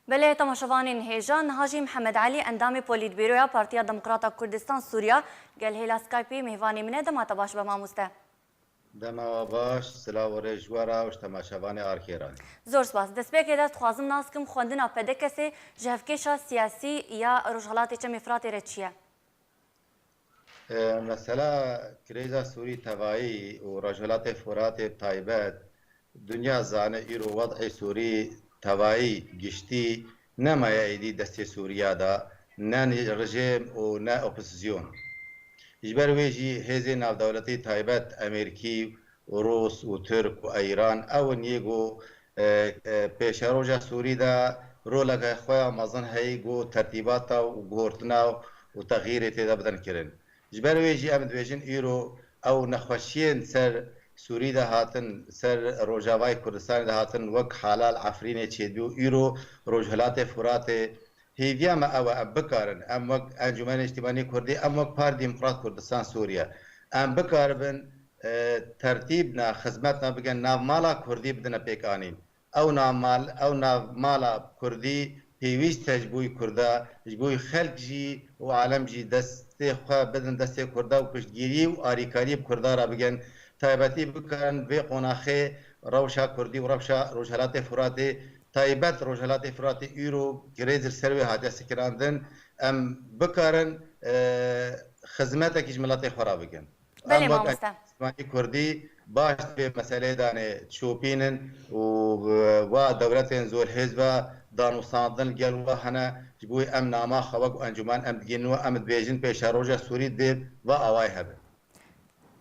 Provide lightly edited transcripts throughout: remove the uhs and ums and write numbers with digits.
بله تماشاوانین هیجان هاجی محمد علی اندام پولیت بیرویا پارتیا دموکراتا کردستان سوریا گل هیلا سکایپی مهوانی منه دماتا باش به ماموسته دما باش سلاو و رجوارا و تماشاوان آرکیران زور سپاس دسپیک دست خوازم ناسکم خوندنا پدکسی جهفکشا سیاسی یا رجحالاتی چه مفراتی رچیه مثلا کریزا سوری توایی و رجحالات فرات تایبت دنیا زانه ایرو وضع سوری توایی گشتی نما ایدی دست سوریا دا نه رژیم و نه اپوزیسیون اجبر ویجی هزی ناو دولتی تایبت امریکی و روس و ترک و ایران او نیگو پیشروجا سوری دا رولگا خواه مازن هی گو ترتیباتا و گورتنا و تغییر تیدا بدن کرن جبر ویجی امد ویجن ایرو او نخوشین سر سوری ده هاتن سر روجاوای کردستان ده هاتن وک حالال عفرین چیدو ایرو روجهلات فرات هیویا ما او ام بکارن ام وک انجمن اجتماعی کردی ام وک پار دموکرات کردستان سوریا ام بکاربن ترتیبنا خدمتنا بگن ناو مالا کردی بدنا پیکانین او ناو مالا کردی پیویست تجبوی کرده جبوی خلق جی و عالم جی دست خواه بدن دست کرده و پشتگیری و آریکاری بکرده را بگن تایبتی بکن به قناخه روشا کردی و روشا روجهلات فراتی تایبت روجهلات فراتی ایرو گریزر سروی حاجه سکراندن ام بکارن خدمت که جملات خورا بگن بله ماموسته کردی باش به مسئله دانه چوپینن و دولتین زور حزب دانوساندن گل و هنه جبوی ام ناما خواب و انجمان ام دگینو ام دبیجن پیش روژه سوری دید و آوای هبه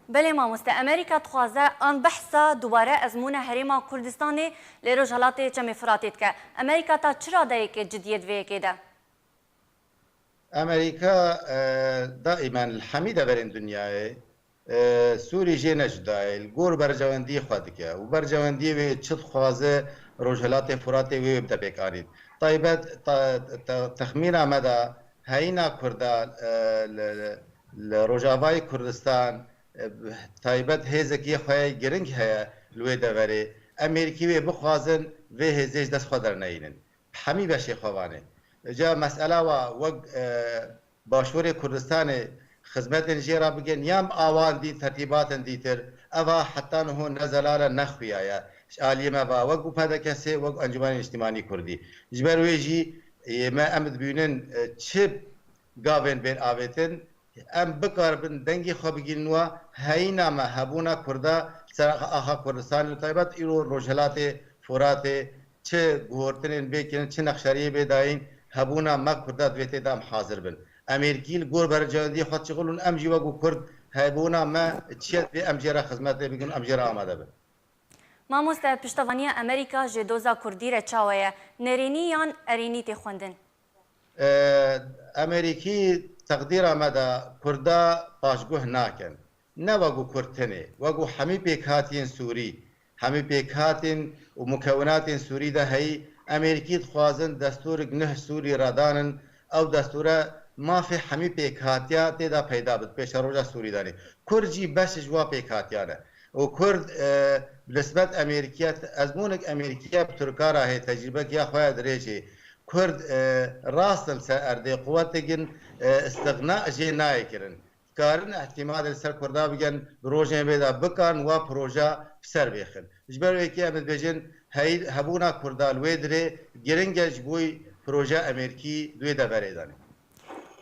بله ماموسته امریکا تخوازه آن بحثا دوباره ازمونه حریما کردستانی لروجهالاتی چه مفراتید که امریکا تا چرا دایی که جدیت ویه که ده؟ امریکا دائما الحميده برين دنياي سوري جي نجدايل گور برجواندي خودكه و برجواندي و چت خوازه روجهلات فراتي و بتبكارين طيبت تخمين مدى هينا كردا لروجاواي كردستان طيبت هزكي خوي گرنگ هيا لوي دوري امريكي و بخوازن و هزيج دست خودر نينن حمي بشي خوانه جا مسئله و وق باشور کردستان خدمت جیرا بگن یام آوان دی ترتیبات دیتر اوا حتی نه نزلال نخویا یا عالی ما با وق پدا کسی وق انجمن اجتماعی کردی جبر ویجی ما امد بینن چه گاون بین آویتن ام بکاربن دنگی خواب بگیرنوا هینا ما هبونا کردا سر آخا کردستان طیبت ایرو روجهلات فرات چه گورتنین بیکن چه نقشری بداین هبونا ما كردات بيتي دام حاضر بن امريكي الجور برجاندي خاطر شغلون امجي وقو كرد هبونا ما تشيت بي امجرا خدمات بيقولون امجرا اماده بن ماموسته پشتوانی امریکا جدوزا کردی را چاویه نرینی یان ارینی تی خوندن امريكي تقدير مدى كردا باشگوه ناكن نه وقو كرتني وقو حمي بيكاتين سوري حمي بيكاتين ومكونات سوري ده هي امریکی خوازن دستور نه سوری رادانن او دستور ما في حمی پیکاتیا تدا پیدا بد پیش روجا سوری دانی کرجی بس جوا پیکاتیانه و کرد نسبت امریکیت ازمونک امریکیه ترکارا هی تجربه کیا خواه دريجي کرد راستن سر ارده قوتگن استغناء جي نايكرن کارن احتمال سر کردا بگن روجه بيدا بکن و پروژه سر بيخن جبر ويكي امد بيجن هاي هبونا كردال ويدري جرينجاج بوي بروجا امريكي دوي دبريداني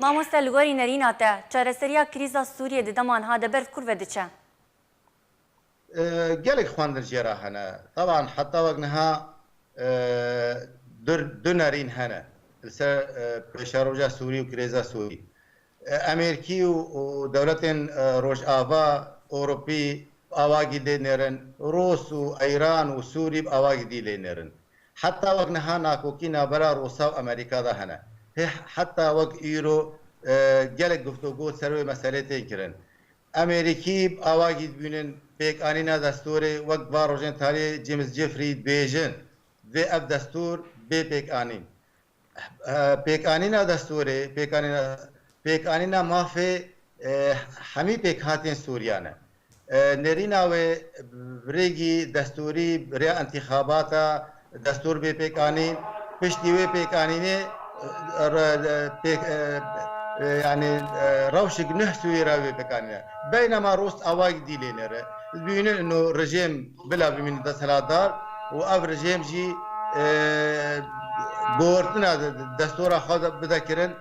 ماموسته لغوري نريناته چارەسەریya كريزا سووريا ددەمان ها دەبەر کورڤە دچە قالك خواندر جيرا هنا طبعا حتى وقنها دو نارين هنا بشاروجا سوري وكريزا سوري امريكي ودولة روج آفا اوروبي آواجي دي نيرن روس و ايران و سوري بآواجي دي لي نيرن حتى وقت نها ناكوكي نابرا روسا و امريكا دا هنا حتى وقت ايرو جالك گفتگو سروي مسألة تنكرن امريكي بآواجي بينن بيك آنينا دستوري وقت باروجين تاري جيمس جيفري بيجن دي اب دستور بيك آنين بيك آنينا دستوري بيك آنينا ما في حمي بيك هاتين سوريانا نرينا و بريجي دستوري بريا انتخابات دستور بي بيكاني پشتی وی پیکانینه يعني روشك نهسوي راوي بكانيا بينما روس اواج دي لينره بيقولون انه رجيم بلا بمن دسلادار واف رجيم جي بورتنا دستور خاض بذكرن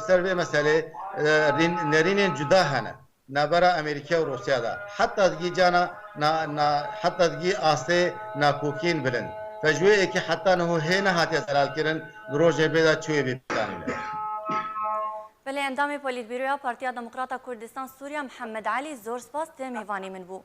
سربي مسألة نرين جدا هنا نبرا أمريكا وروسيا دا حتى تجي جانا حتى تجي آسي ناكوكين بلن فجوه که حتی نه هنه هاتی زلال کردن روزه بیدا چوی بیتانی. بله اندام پلیت بیرویا پارتیا دموکراتا کردستان سوریا محمد علی زور سپاس ده میوانی من بو.